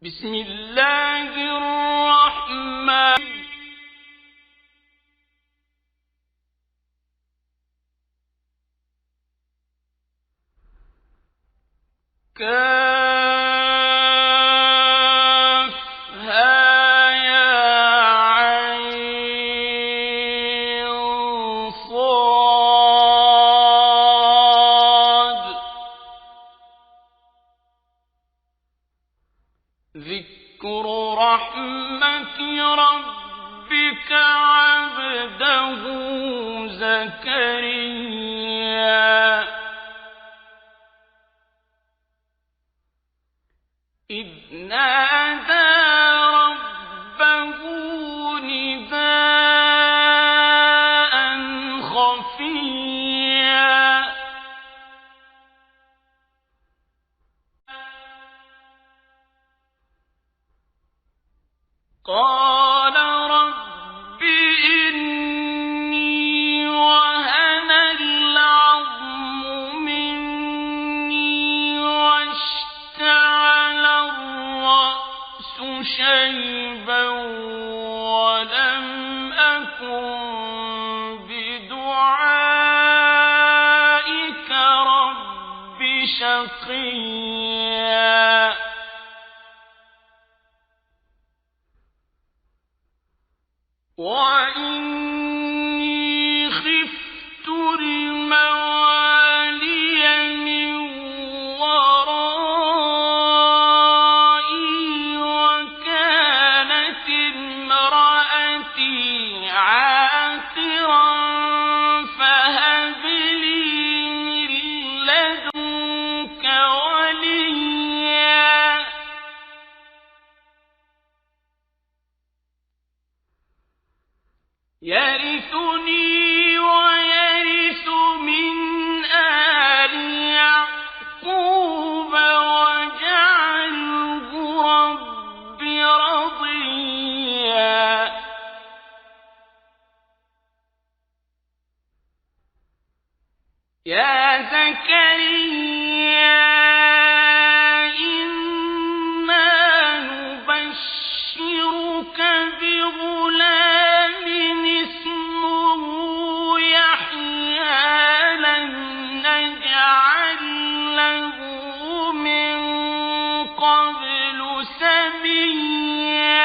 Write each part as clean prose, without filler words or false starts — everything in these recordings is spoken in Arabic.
بسم الله الرحمن كافها يا عين صاد ذكر رحمة ربك عبده زكريا إذ نادى ربه نداء خفيا قال رب إني وهن العظم مني واشتعل الرأس شيبا ولم أكن بدعائك رب شقيا وإني خفت الموالي من ورائي وكانت امرأتي عاقرا فهب لي من لدنك وليا يرثني ويرث من آل يعقوب واجعله رب رضيا يا زكريا إنا نبشرك بغلام اسمه يحيى لم نجعل له من قبل سميا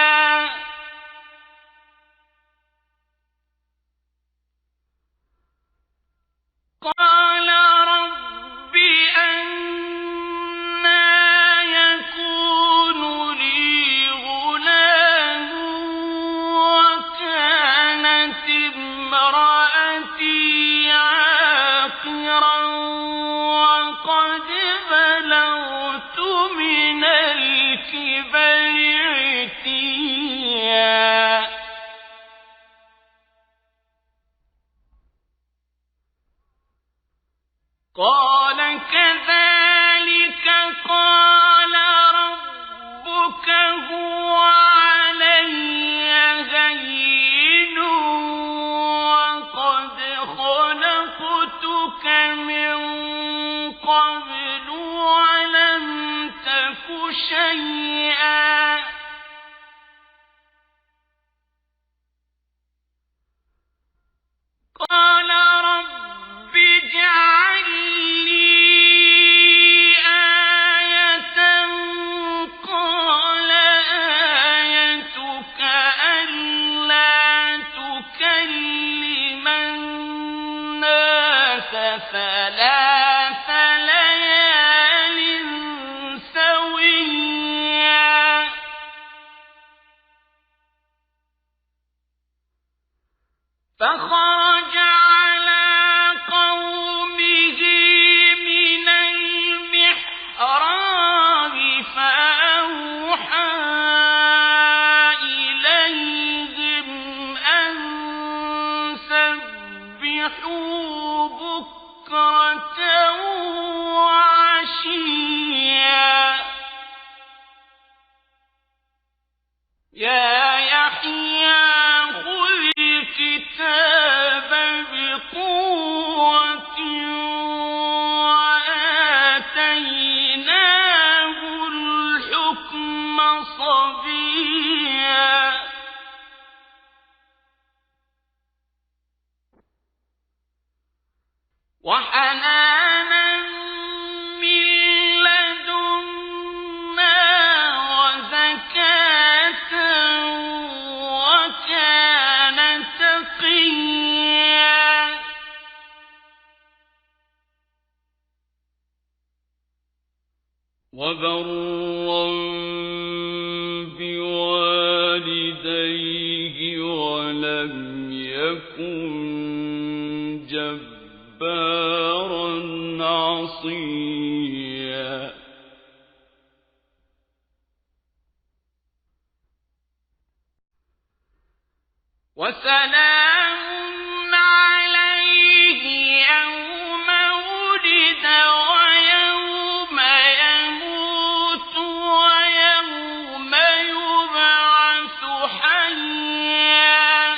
قال رب أنى يكون لي غلام وكانت امرأتي عاقرا وقد بلغت من الكبر عتيا قال كذلك قال ربك هو علي هين وقد خلقتك من قبل ولم تك شيئا قال رب اجعل لي آية قال آيتك ألا تكلم الناس ثلاث ليال سويا فخرج على قومه من المحراب فأوحى إليهم أن سبحوا بكرة وعشيا يا يحيى خذ الكتاب بقوة وآتيناه الحكم صبيا وحنانا من لدنا وزكاة وكان تقيا وبرا بوالديه ولم يكن جبارا عصيا وسلام عليه يوم ولد ويوم يموت ويوم يبعث حيا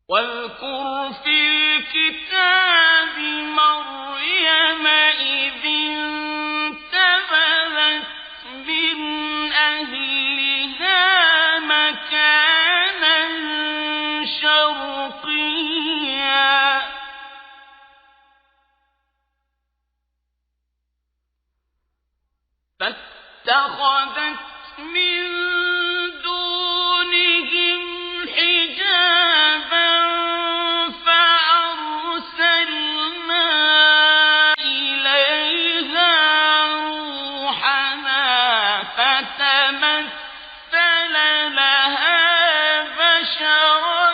واذكر في الكتاب مريم إذ انتبذت من أهلها مكانا شرقيا فاتخذت من دونهم حجابا فأرسلنا إليها روحنا فتمثل لها بشرا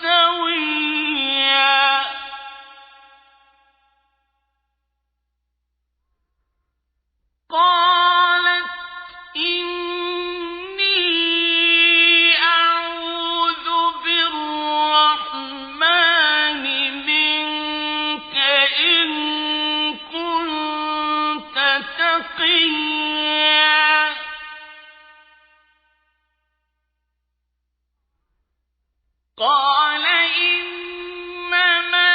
سويا قالت إني أعوذ بالرحمن منك إن كنت تقيا قال إنما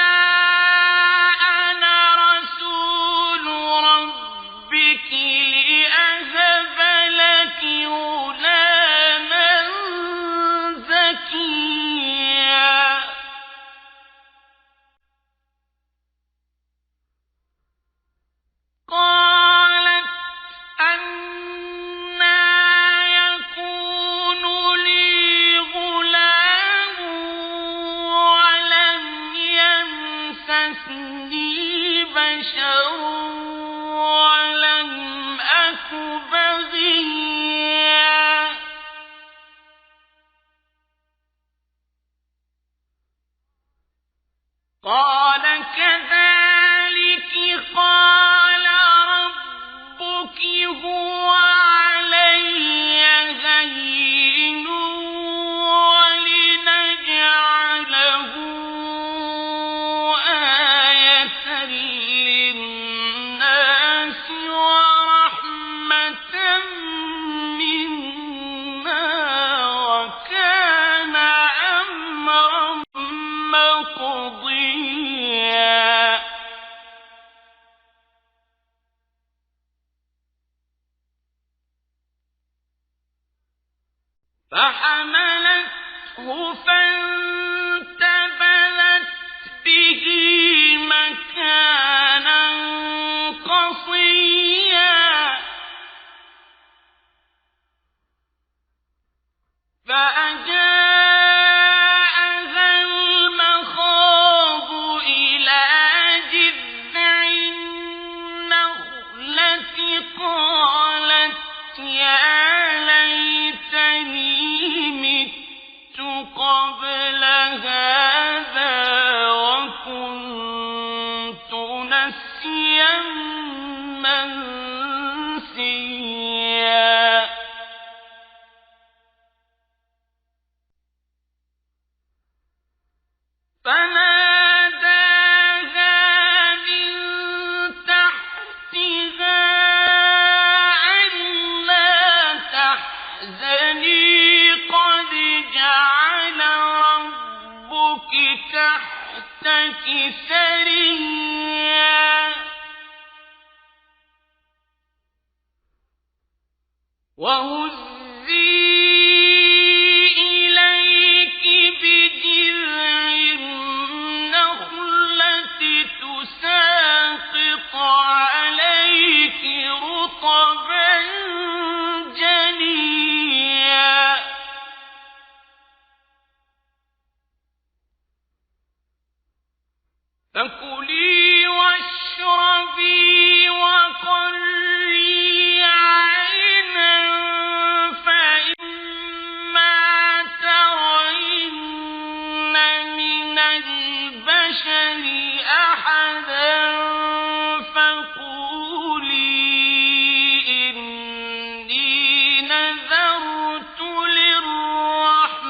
أنا رسول ربك لأهب لك غلاما زكيا قالت أنى يكون لي غلام ولم يمسسني بشر ولم أك بغيا قال كذلك قال ربك هو علي هين ولنجعله آية للناس ورحمة منا وكان أمرا مقضيا فحملته فانتبذت به مكانا قصيا فأجاءها المخاض إلى جذع النخلة قالت يا ليتني مت قبل هذا وكنت نسيا منسيا فناداها من تحتها ألا وهزي إليك بجذع النخلة تساقط عليك رطبا جنيا فكلي واشربي وقري عينا فإما ترين من البشر أحدا فقولي إني نذرت للرحمن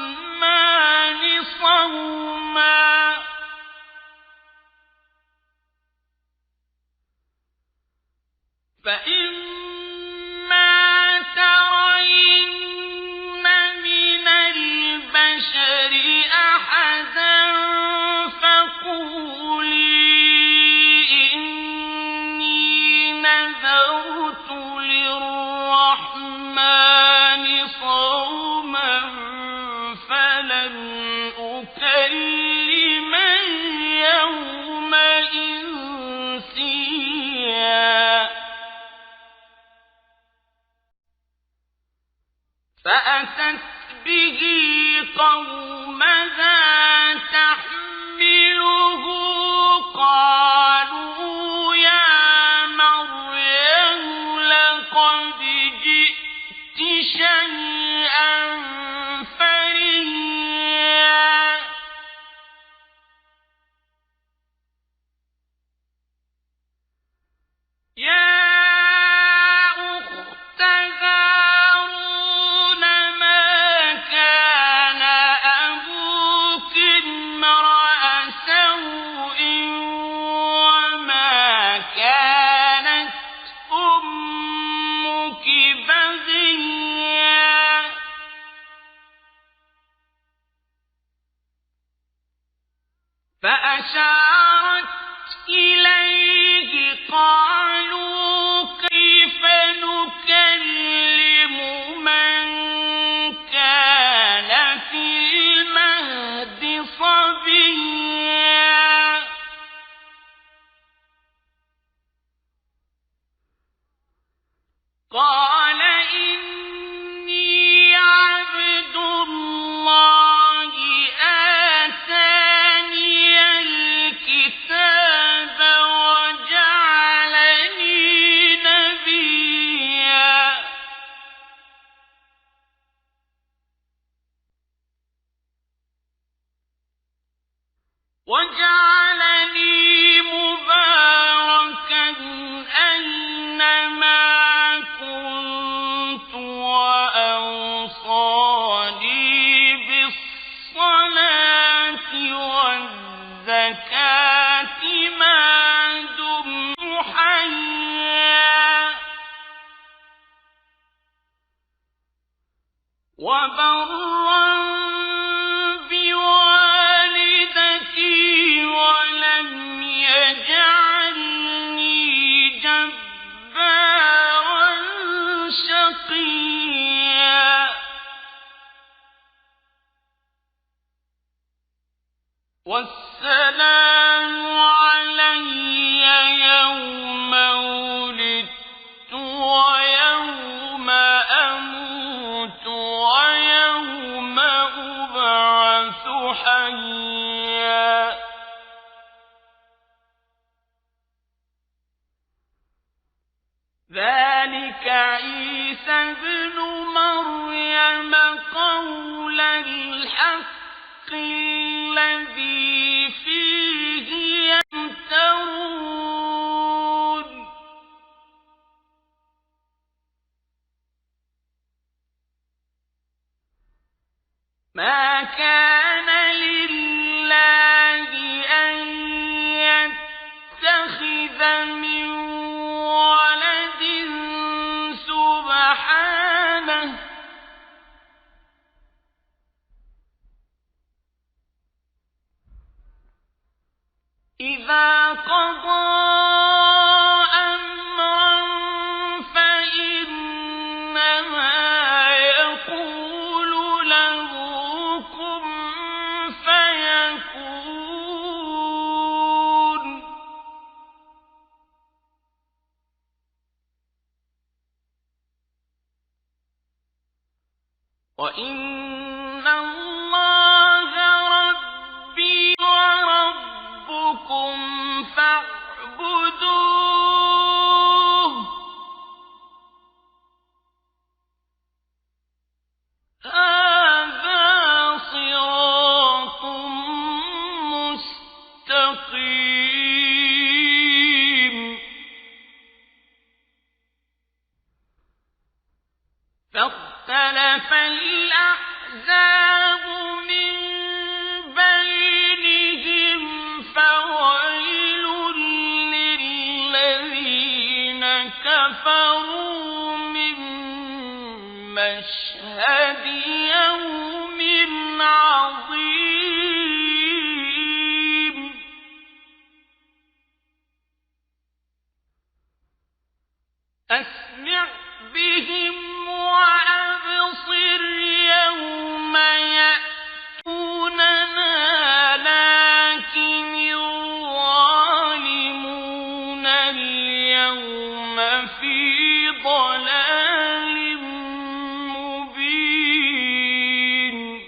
صوما فإما ترين من البشر أحدا فقولي إني نذرت للرحمن صوما فلن أكلم اليوم إنسيا فأتت به قومها تحمله قالوا يا مريم لقد جئت شيئا فريا يا أخت هارون ما كان أبوك امرأ سوء وما كانت أمك بغيا فأشارت إليه قالوا كيف نكلم من كان في المهد صبيا قال إني عبد الله آتاني الكتاب وجعلني نبيا وجعلني مباركا أينما كنت وأوصاني بالصلاة والزكاة ما دمت حيا وبرا بوالدتي ولم يجعلني جبارا شقيا والسلام علي يوم ولدت ويوم أموت ويوم أبعث حيا ذلك عيسى ابن مريم قول الحق الذي فيه يمترون ما كان لله أن يتخذ من ولد سبحانه إذا قضى أمرا فإنما وَإِنَّ اللَّهَ رَبِّي وَرَبُّكُمْ فَاعْبُدُوهُ هَٰذَا صِرَاطٌ مُّسْتَقِيمٌ فاختلف الأحزاب من بينهم فويل للذين كفروا من مشهد يوم عظيم أسمع بهم وأبصر يوم يأتوننا لكن الظالمون اليوم في ضلال مبين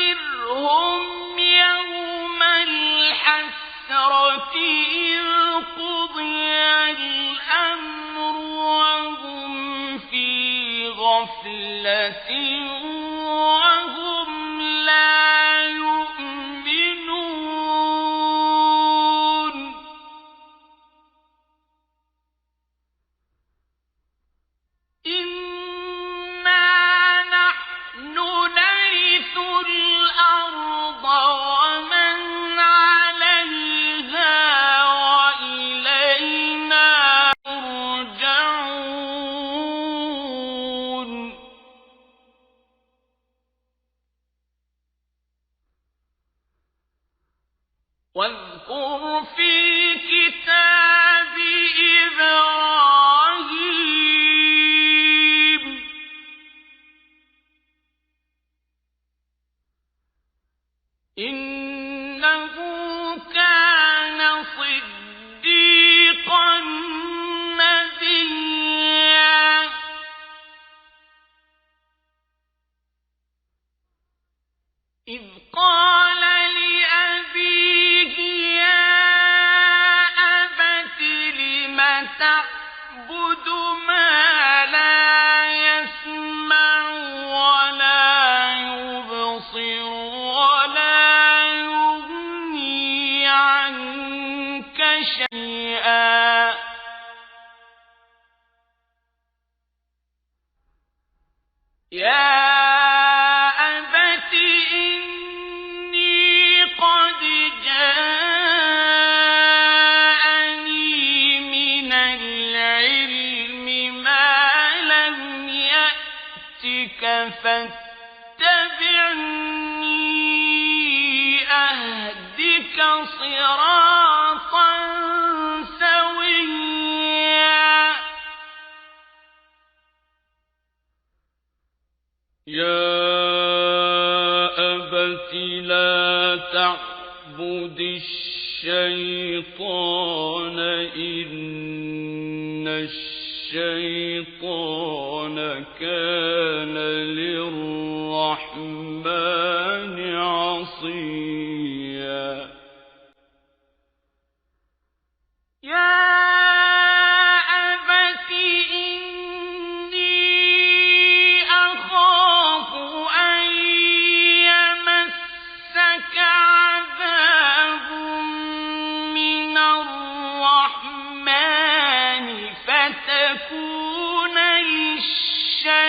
وأنذرهم يوم الحسرة إذ قضي الأمر وهم في غفلة وهم لا يؤمنون إنا نحن نرث الأرض ومن عليها وإلينا يرجعون واذكر في الكتاب إبراهيم إنه كان صديقا نبيا إذ قال لأبيه يا أبت لم تعبد ما لا يسمع ولا يبصر ولا يغني عنك شيئا يا أبت إني قد جاءني من العلم ما لم يأتك فاتبعني أهدك صراطا سويا يا أبت لا تعبد الشيطان إن الشيطان كان للرحمن عصيا يا أبت إني أخاف أن يمسك عذاب من الرحمن فتكون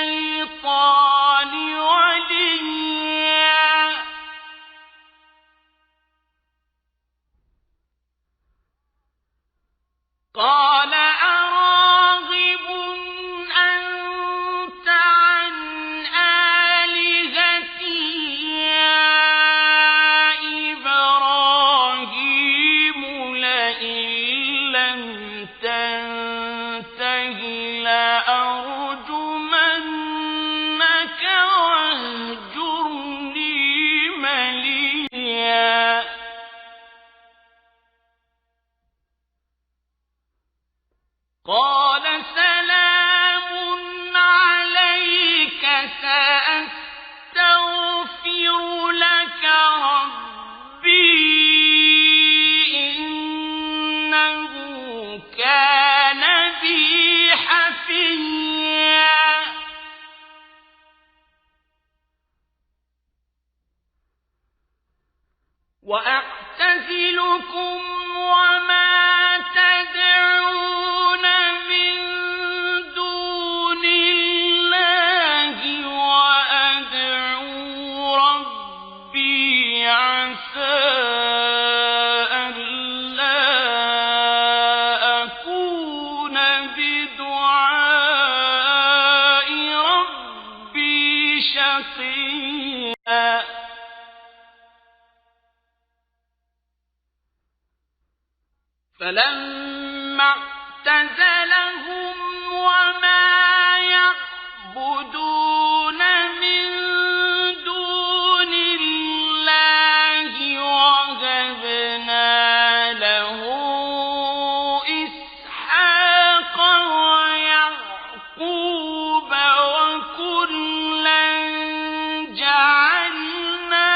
للشيطان وليا وأعتزلكم وما تدعون من دون الله وأدعو ربي عسى ألا أكون بدعاء ربي شقيا فلما اعتزلهم وما يعبدون من دون الله وهبنا له إسحاق ويعقوب وكلا جعلنا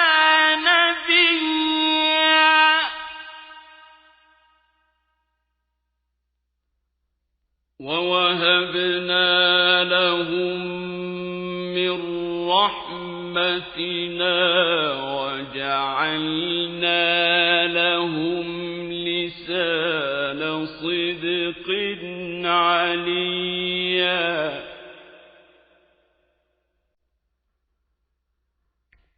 نبيا ووهبنا لهم من رحمتنا وجعلنا لهم لسان صدق عليا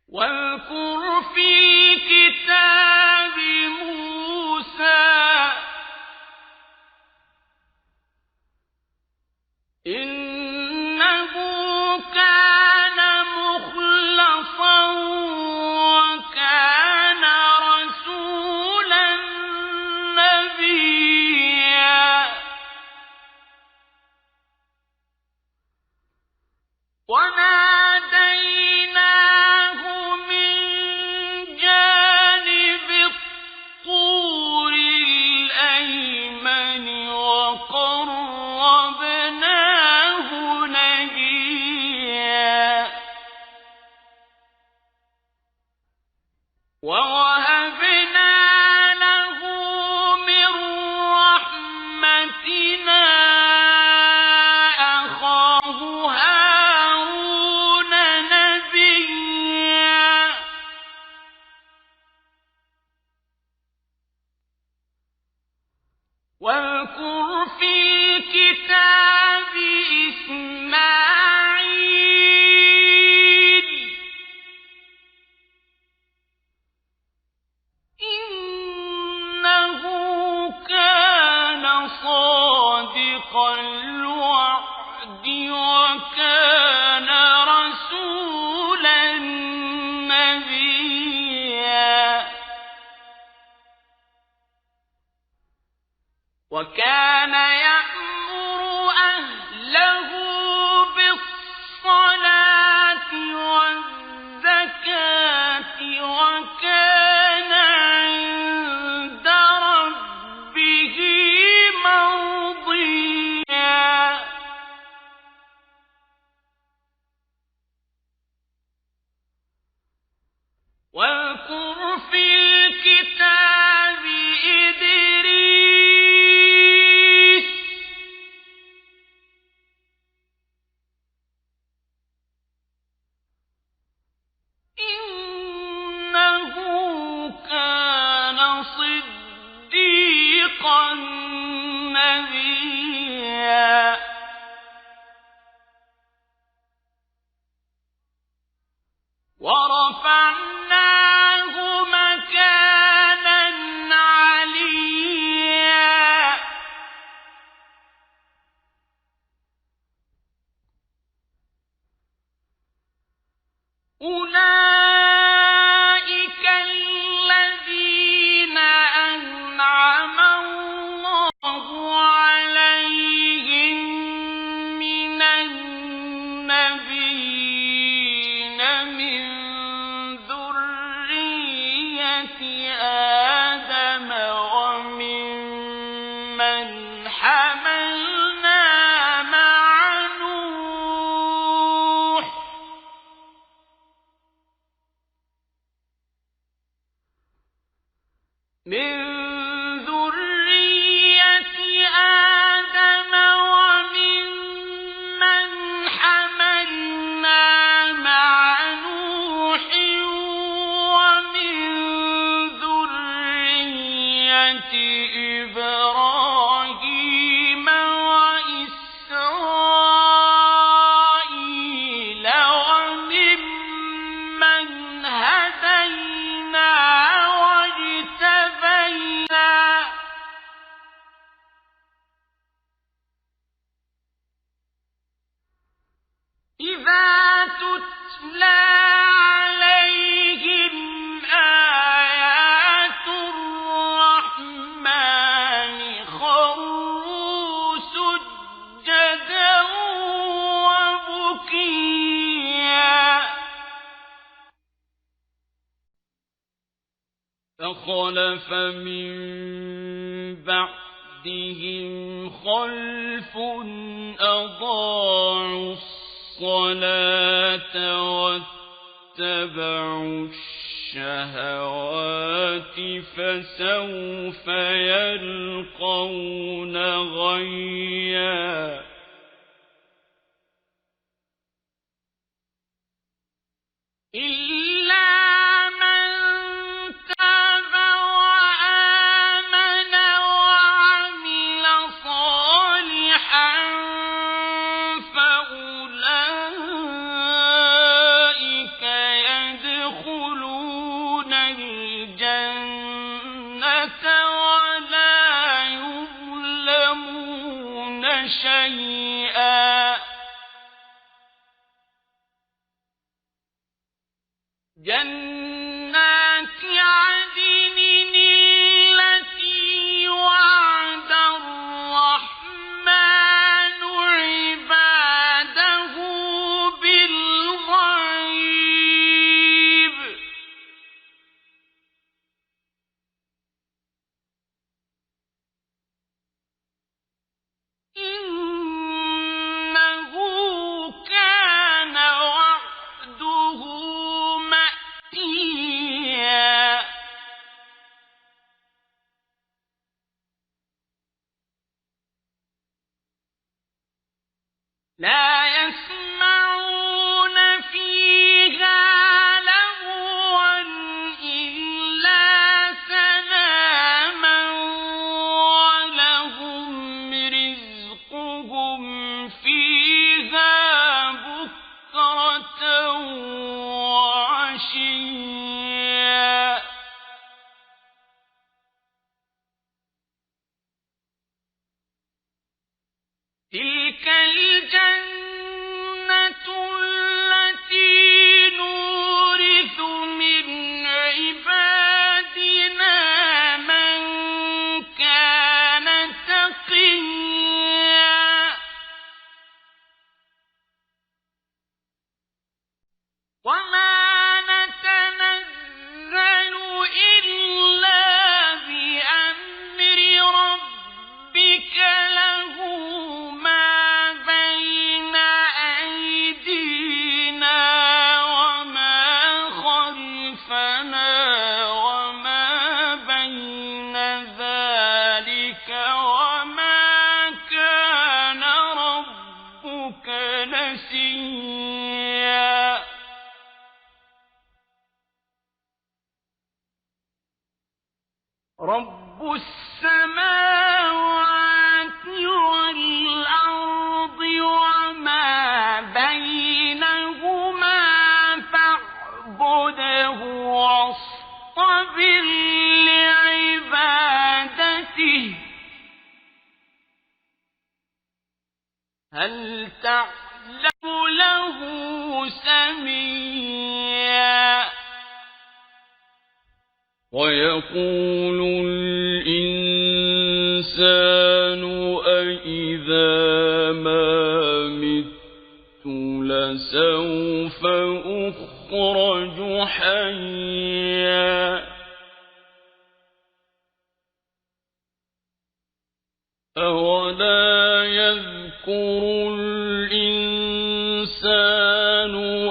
واذكر في الكتاب موسى إنه كان مخلصا وكان رسولا نبيا وناديناه من جانب الطور الأيمن وقربناه نجيا ووهبنا له من رحمتنا أخاه هارون نبيا واذكر في الكتاب إسماعيل إنه كان صادق الوعد وكان رسولا نبيا وكان يأمر أهله بالصلاة والزكاة وكان عند ربه مرضيا واذكر في الكتاب إدريس إنه كان صديقا نبيا ورفعناه مكانا عليا أولئك الذين أنعم الله عليهم من النبيين من ذرية آدم وممن حملنا مع نوح من ذرية آدم وممن حملنا مع نوح ومن ذرية إبراهيم وإسرائيل وممن هدينا واجتبينا إذا تتلى عليهم آيات الرحمن خروا سجدا وبكيا فخلف من بعدهم خلف أضاعوا الصلاة واتبعوا الشهوات فسوف يلقون غيا إلا من تاب وآمن وعمل صالحا فأولئك يدخلون الجنة ولا يظلمون شيئا جنات عدن التي وعد الرحمن عباده بالغيب إنه كان وعده مأتيا لا يسمعون فيها لغوا إلا سلاما ولهم رزقهم فيها بكرة وعشيا تلك الجنة التي نورث من عبادنا من كان تقيا وما نتنزل إلا بأمر ربك له ما بين أيدينا وما خلفنا وما بين ذلك وما كان ربك نسيا رب السماوات والأرض وما بينهما فاعبده واصطبر لعبادته هل تعلم له سميا ويقول الإنسان أإذا ما مت لسوف أخرج حيا أولا يذكر الإنسان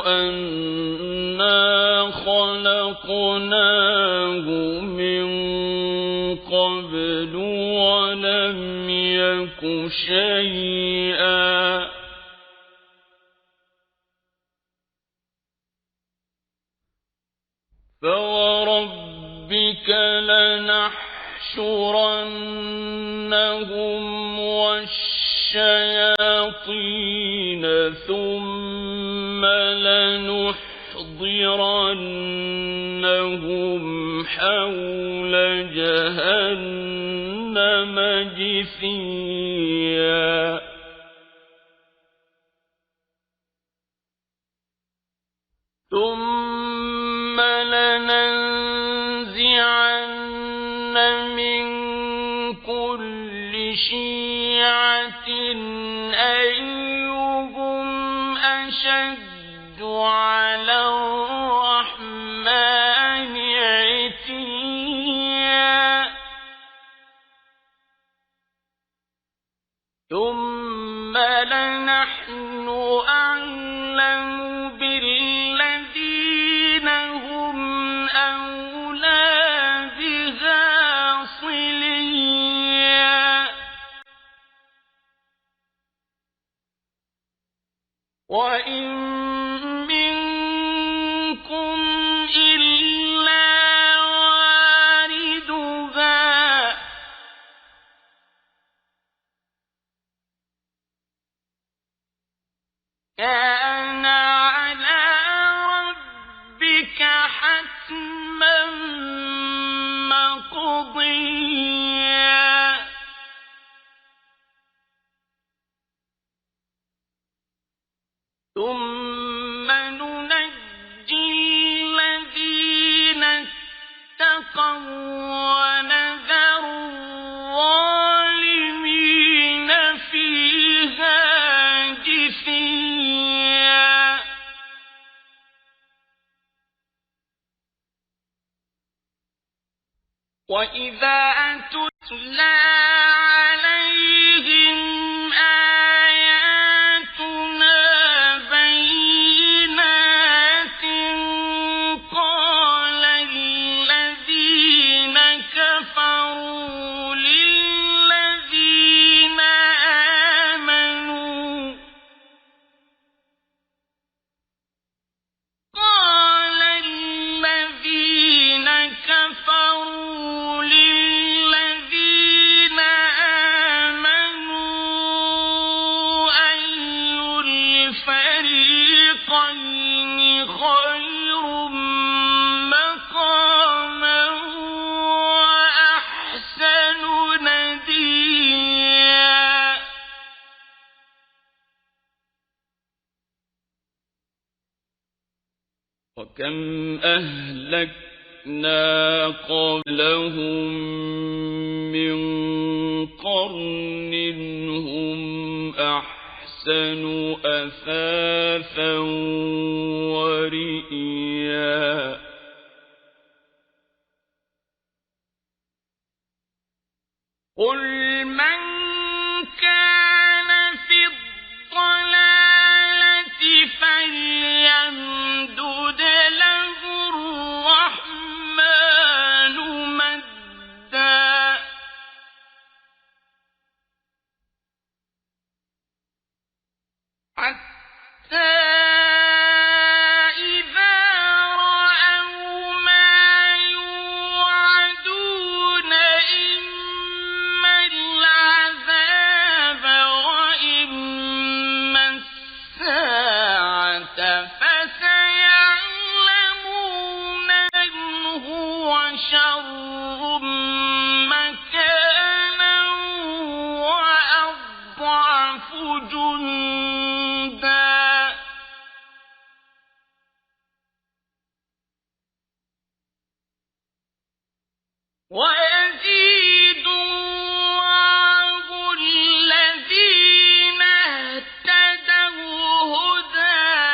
أنا خلقناه من قبل ولم يك شيئا فوربك لنحشرنهم لَنَحْشُرَنَّهُمْ وَالشَّيَاطِينَ ثُمَّ لَنُحْضِرَنَّهُمْ حَوْلَ جَهَنَّمَ جِثِيًّا ثُمَّ لَنَنزِعَنَّ مِن كُلِّ شِيعَةٍ أَيُّهُمْ أَشَدُّ عَلَى الرَّحْمَنِ عِتِيًّا ثُمَّ لَنَحْنُ أَعْلَمُ بِالَّذِينَ هُمْ أَوْلَىٰ بِهَا صِلِيًّا وَإِن مِّنكُمْ إِلَّا وَارِدُهَا كَانَ عَلَىٰ رَبِّكَ حَتْمًا مَّقْضِيًّا ثُمَّ نُنَجِّي الَّذِينَ اتَّقَوا وَّنَذَرُ الظَّالِمِينَ فِيهَا جِثِيًّا وَإِذَا تُتْلَىٰ عَلَيْهِمْ آيَاتُنَا بَيِّنَاتٍ قَالَ الَّذِينَ كَفَرُوا لِلَّذِينَ آمَنُوا أَيُّ الْفَرِيقَيْنِ خَيْرٌ مَّقَامًا وَأَحْسَنُ نَدِيًّا وَكَمْ أَهْلَكْنَا قَبْلَهُم مِّن قَرْنٍ هُمْ أَحْسَنُ أَثَاثًا وَرِئْيًا قُلْ مَن كَانَ فِي الضَّلَالَةِ فَلْيَمْدُدْ لَهُ الرَّحْمَٰنُ مَدًّا حَتَّىٰ إِذَا رَأَوْا مَا يُوعَدُونَ إِمَّا الْعَذَابَ وَإِمَّا السَّاعَةَ فَسَيَعْلَمُونَ مَنْ هُوَ شَرٌّ مَّكَانًا وَأَضْعَفُ جُندًا وَيَزِيدُ اللَّهُ الَّذِينَ اهْتَدَوْا هُدًى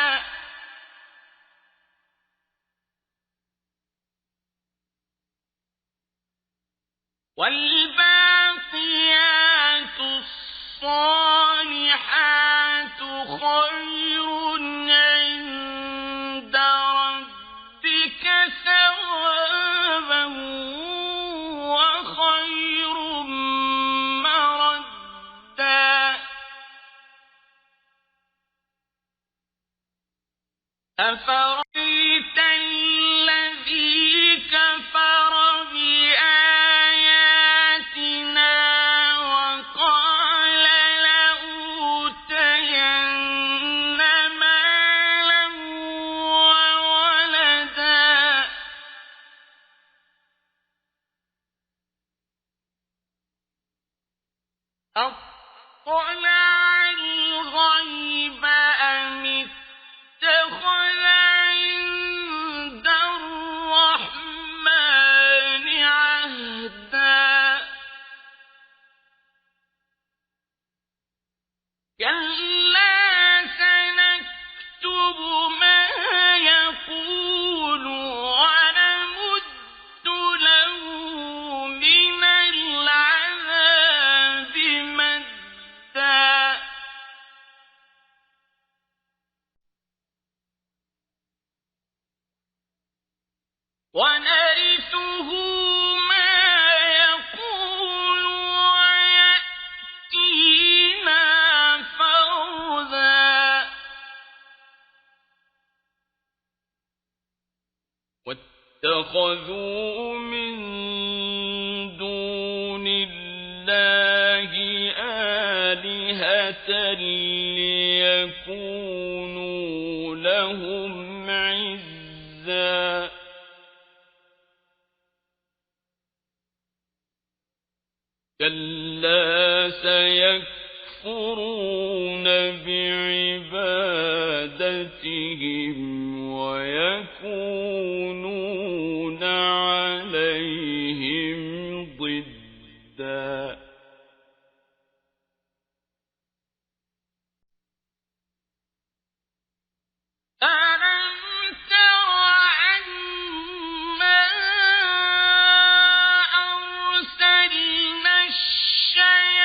وَالْبَاقِيَاتُ الصَّالِحَاتُ خَيْرٌ عِندَ رَبِّكَ ثَوَابًا وَخَيْرٌ مَّرَدًّا أَفَرَأَيْتَ الَّذِي كَفَرَ بِآيَاتِنَا أَطَّلَعَ الْغَيْبَ أَمِ اتَّخَذَ عِندَ الرَّحْمَٰنِ عَهْدًا كَلَّا سَنَكْتُبُ مَا يَقُولُ وَنَمُدُّ لَهُ مِنَ الْعَذَابِ مَدًّا وَنَرِثُهُ مَا يَقُولُ وَيَأْتِينَا فَرْدًا وَاتَّخَذُوا مِن دُونِ اللَّهِ آلِهَةً لِّيَكُونُوا لَهُمْ عِزًّا كَلَّا سَيَكْفُرُونَ بِعِبَادَتِهِمْ وَيَكُونُونَ عَلَيْهِمْ ضِدًّا أَلَمْ تَرَ أَنَّا أَرْسَلْنَا الشَّيَاطِينَ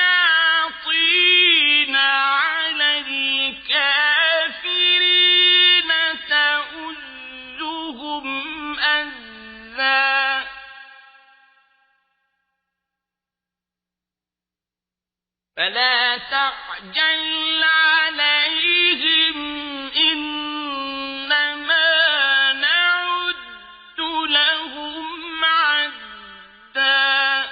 عَلَى الْكَافِرِينَ تَؤُزُّهُمْ أَزًّا فَلَا تَعْجَلْ عَلَيْهِمْ إِنَّمَا نَعُدُّ لَهُمْ عَدًّا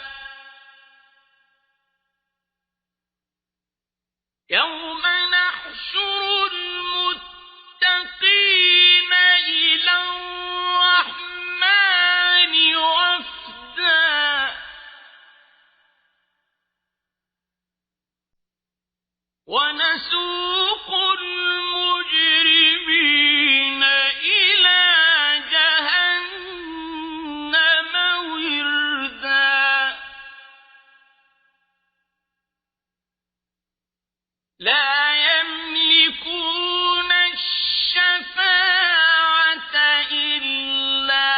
يَوْمَ نَحْشُرُ الْمُتَّقِينَ إِلَى الرَّحْمَٰنِ وَفْدًا وَنَسُوقُ الْمُجْرِمِينَ إِلَىٰ جَهَنَّمَ وِرْدًا لَا يَمْلِكُونَ الشَّفَاعَةَ إِلَّا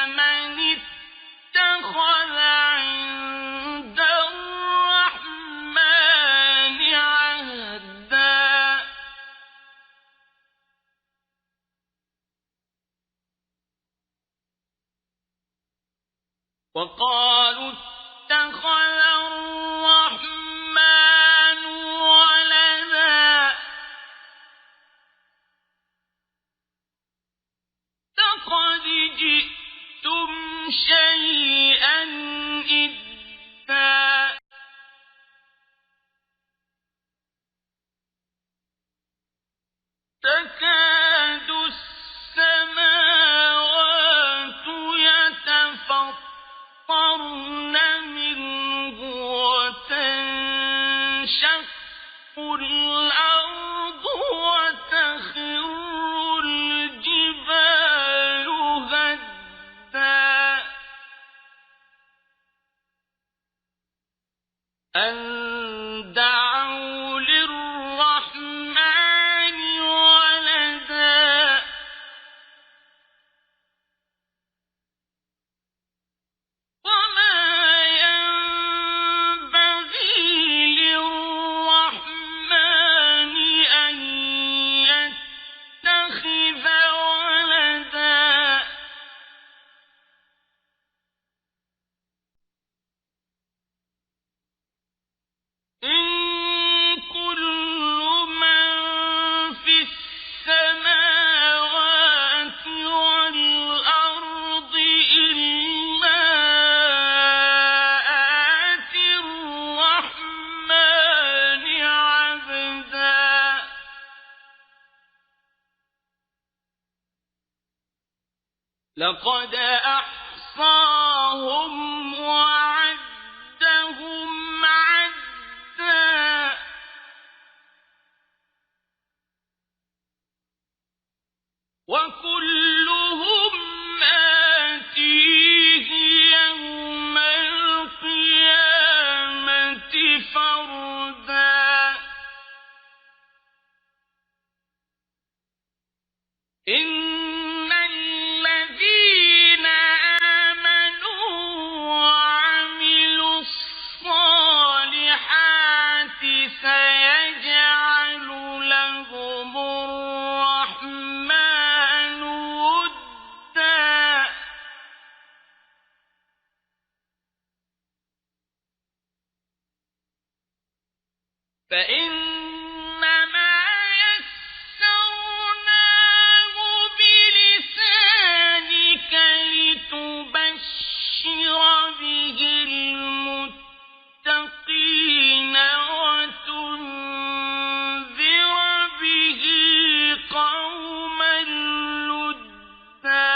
مَنِ اتَّخَذَ عِندَ الرَّحْمَٰنِ عَهْدًا وَقَالُوا اتَّخَذَ الرَّحْمَٰنُ وَلَدًا لَّقَدْ جِئْتُمْ شَيْئًا إِدًّا تَكَادُ السَّمَاوَاتُ يَتَفَطَّرْنَ مِنْهُ وَتَنشَقُّ الْأَرْضُ وَتَخِرُّ الْجِبَالُ هَدًّا أَن دَعَوْا لِلرَّحْمَٰنِ وَلَدًا وَمَا يَنبَغِي لِلرَّحْمَٰنِ أَن يَتَّخِذَ وَلَدًا إِن كُلُّ مَن فِي السَّمَاوَاتِ وَالْأَرْضِ إِلَّا آتِي الرَّحْمَٰنِ عَبْدًا لَّقَدْ أَحْصَاهُمْ وَعَدَّهُمْ عَدًّا فإنما يسرناه بلسانك لتبشر به المتقين وتنذر به قوما لدا.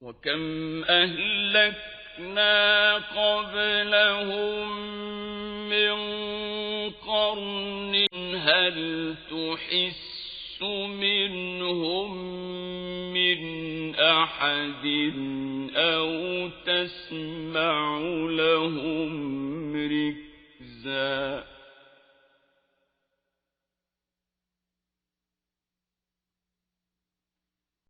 وكم أهلكنا قبلهم من قرن هل تحس منهم من أحد أو تسمع لهم ركزا.